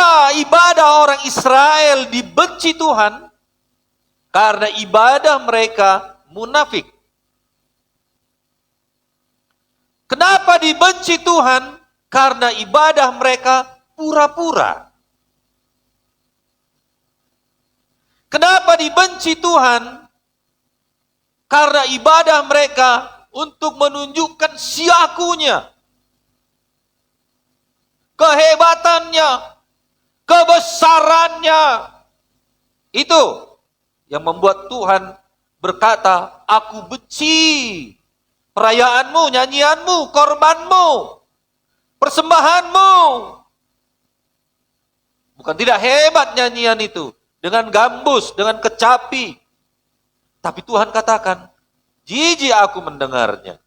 Kenapa ibadah orang Israel dibenci Tuhan? Karena ibadah mereka munafik. Kenapa dibenci Tuhan? Karena ibadah mereka pura-pura. Kenapa dibenci Tuhan? Karena ibadah mereka untuk menunjukkan siakunya, kehebatannya, kebesarannya. Itu yang membuat Tuhan berkata, aku benci perayaanmu, nyanyianmu, korbanmu, persembahanmu. Bukan tidak hebat nyanyian itu, dengan gambus, dengan kecapi. Tapi Tuhan katakan, jijik aku mendengarnya.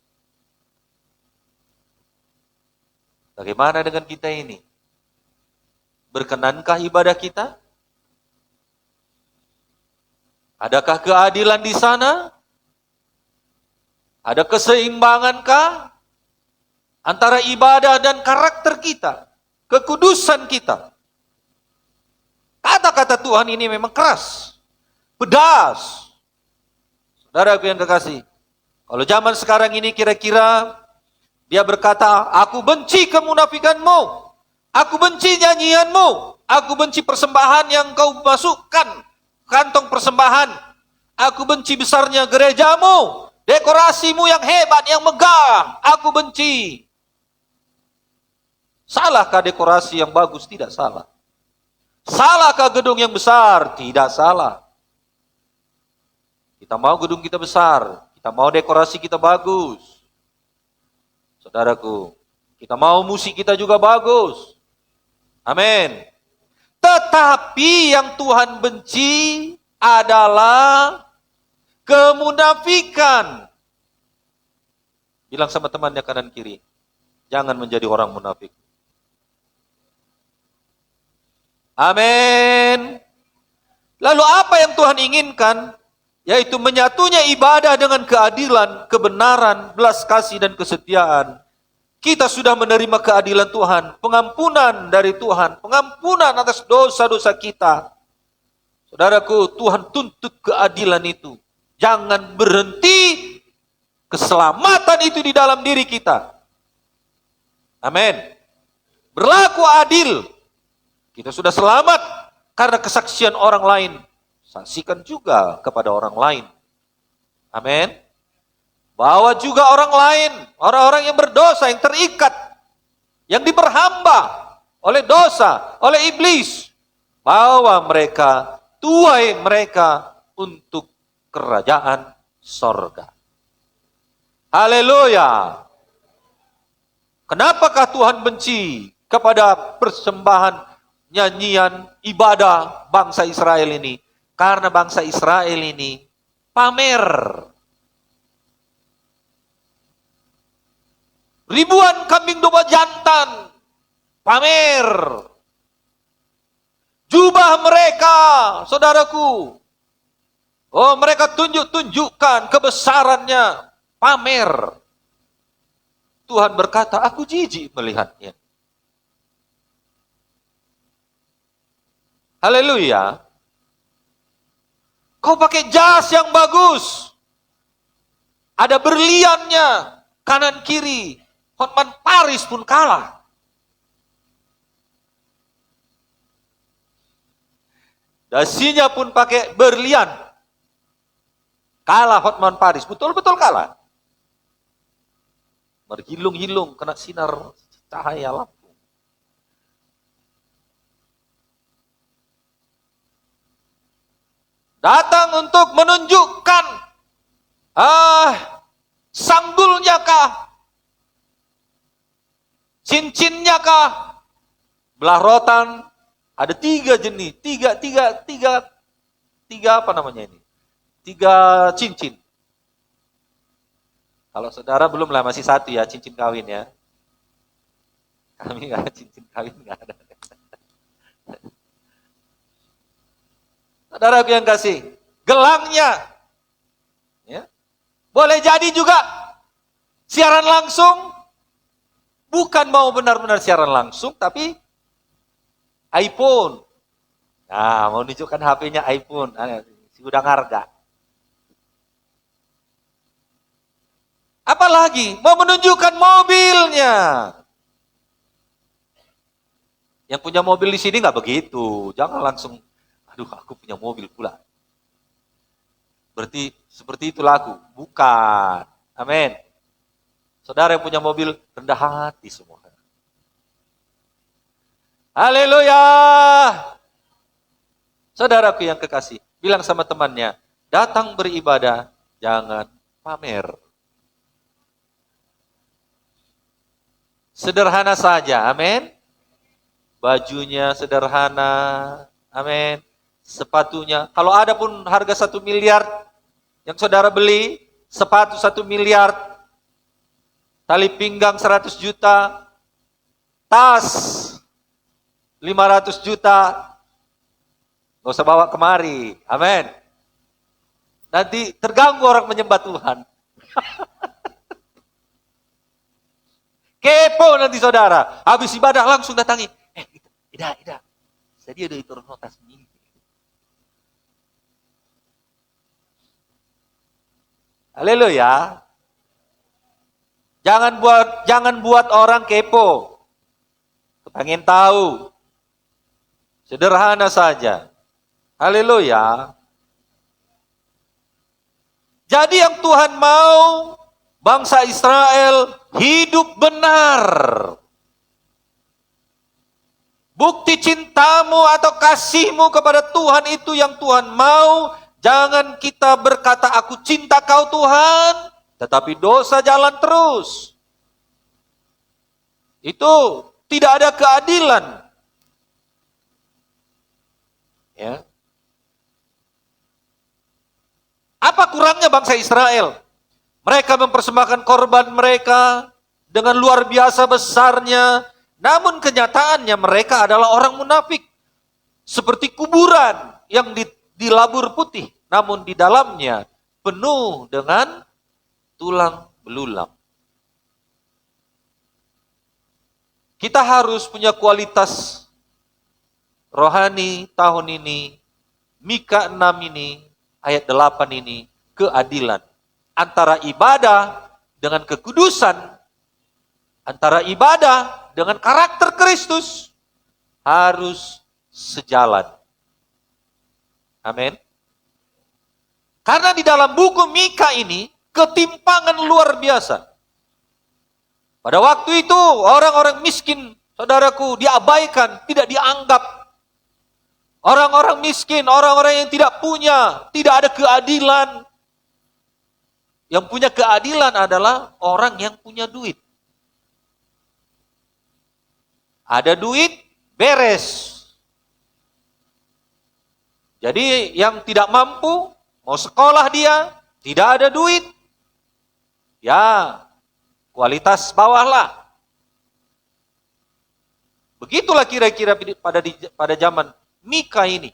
Bagaimana dengan kita ini? Berkenankah ibadah kita? Adakah keadilan di sana? Ada keseimbangankah antara ibadah dan karakter kita, kekudusan kita? Kata-kata Tuhan ini memang keras, pedas. Saudaraku yang kekasih, kalau zaman sekarang ini kira-kira dia berkata, aku benci kemunafikanmu, aku benci nyanyianmu, aku benci persembahan yang kau masukkan kantong persembahan, aku benci besarnya gerejamu, dekorasimu yang hebat, yang megah, aku benci. Salahkah dekorasi yang bagus? Tidak salah. Salahkah gedung yang besar? Tidak salah. Kita mau gedung kita besar, kita mau dekorasi kita bagus. Saudaraku, kita mau musik kita juga bagus. Amin. Tetapi yang Tuhan benci adalah kemunafikan. Bilang sama temannya kanan kiri, jangan menjadi orang munafik. Amin. Lalu apa yang Tuhan inginkan? Yaitu menyatunya ibadah dengan keadilan, kebenaran, belas kasih dan kesetiaan. Kita sudah menerima keadilan Tuhan, pengampunan dari Tuhan, pengampunan atas dosa-dosa kita. Saudaraku, Tuhan tuntut keadilan itu. Jangan berhenti keselamatan itu di dalam diri kita. Amin. Berlaku adil. Kita sudah selamat karena kesaksian orang lain. Saksikan juga kepada orang lain. Amin. Bawa juga orang lain, orang-orang yang berdosa, yang terikat, yang diperhamba oleh dosa, oleh iblis. Bawa mereka, tuai mereka untuk kerajaan sorga. Haleluya. Kenapakah Tuhan benci kepada persembahan, nyanyian, ibadah bangsa Israel ini? Karena bangsa Israel ini pamer. Ribuan kambing domba jantan, pamer. Jubah mereka, saudaraku, oh mereka tunjukkan kebesarannya, pamer. Tuhan berkata, aku jijik melihatnya. Haleluya. Kau pakai jas yang bagus, ada berliannya, kanan kiri. Hotman Paris pun kalah. Dasinya pun pakai berlian, kalah Hotman Paris, betul-betul kalah. Berhilung-hilung kena sinar cahaya lampu. Datang untuk menunjukkan sanggulnya kah, cincinnya kah, belah rotan. Ada 3 jenis, tiga apa namanya ini? 3 cincin. Kalau saudara belum lah, masih 1 ya cincin kawin ya. Kami nggak ada cincin kawin, nggak ada. Saudaraku yang kasih, gelangnya, ya, boleh jadi juga siaran langsung, bukan mau benar-benar siaran langsung, tapi iPhone. Nah, mau nunjukkan HP-nya iPhone. Sudah harga. Apalagi mau menunjukkan mobilnya. Yang punya mobil di sini nggak begitu. Jangan langsung, aduh aku punya mobil pula. Berarti seperti itulah aku. Bukan. Amin. Saudara yang punya mobil, rendah hati semua. Haleluya. Saudaraku yang kekasih, bilang sama temannya, datang beribadah, jangan pamer. Sederhana saja, amin. Bajunya sederhana, amin. Sepatunya, kalau ada pun harga 1 miliar yang saudara beli, sepatu 1 miliar, tali pinggang 100 juta, tas 500 juta, gak usah bawa kemari, amin. Nanti terganggu orang menyembah Tuhan. Kepo nanti saudara, habis ibadah langsung datangi. Ida, saya dia turun notas ini. Haleluya. Jangan buat orang kepo. Pengen tahu. Sederhana saja. Haleluya. Jadi yang Tuhan mau, bangsa Israel hidup benar. Bukti cintamu atau kasihmu kepada Tuhan itu yang Tuhan mau. Jangan kita berkata, aku cinta kau Tuhan, tetapi dosa jalan terus. Itu tidak ada keadilan. Ya. Apa kurangnya bangsa Israel? Mereka mempersembahkan korban mereka dengan luar biasa besarnya, namun kenyataannya mereka adalah orang munafik. Seperti kuburan yang dilabur putih, namun di dalamnya penuh dengan tulang belulang. Kita harus punya kualitas rohani tahun ini, Mika 6 ini, ayat 8 ini, keadilan. Antara ibadah dengan kekudusan, antara ibadah dengan karakter Kristus, harus sejalan. Amin. Karena di dalam buku Mika ini, ketimpangan luar biasa. Pada waktu itu, orang-orang miskin, saudaraku, diabaikan, tidak dianggap. Orang-orang miskin, orang-orang yang tidak punya, tidak ada keadilan. Yang punya keadilan adalah orang yang punya duit. Ada duit, beres. Jadi yang tidak mampu, mau sekolah dia, tidak ada duit, ya kualitas bawahlah. Begitulah kira-kira pada zaman Mika ini.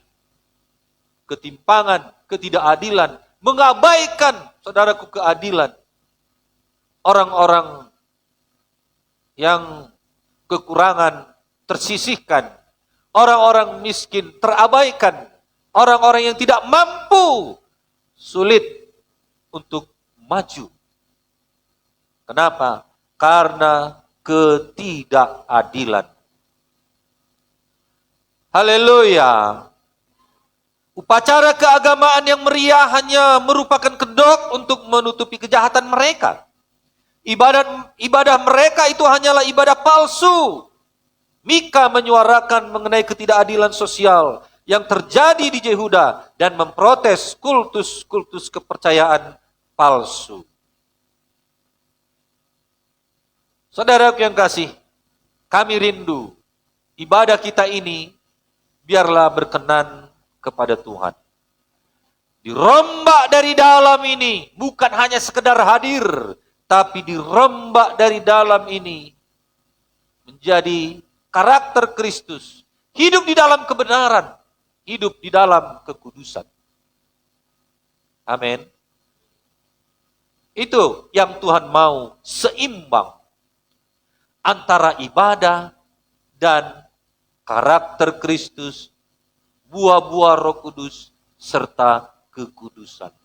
Ketimpangan, ketidakadilan, mengabaikan, saudaraku, keadilan. Orang-orang yang kekurangan tersisihkan. Orang-orang miskin terabaikan. Orang-orang yang tidak mampu sulit untuk maju. Kenapa? Karena ketidakadilan. Haleluya. Upacara keagamaan yang meriah hanya merupakan kedok untuk menutupi kejahatan mereka. Ibadah mereka itu hanyalah ibadah palsu. Mika menyuarakan mengenai ketidakadilan sosial yang terjadi di Yehuda dan memprotes kultus-kultus kepercayaan palsu. Saudara yang kasih, kami rindu ibadah kita ini biarlah berkenan kepada Tuhan. Dirombak dari dalam ini, bukan hanya sekedar hadir, tapi dirombak dari dalam ini menjadi karakter Kristus. Hidup di dalam kebenaran, hidup di dalam kekudusan. Amin. Itu yang Tuhan mau, seimbang antara ibadah dan karakter Kristus, buah-buah Roh Kudus, serta kekudusan.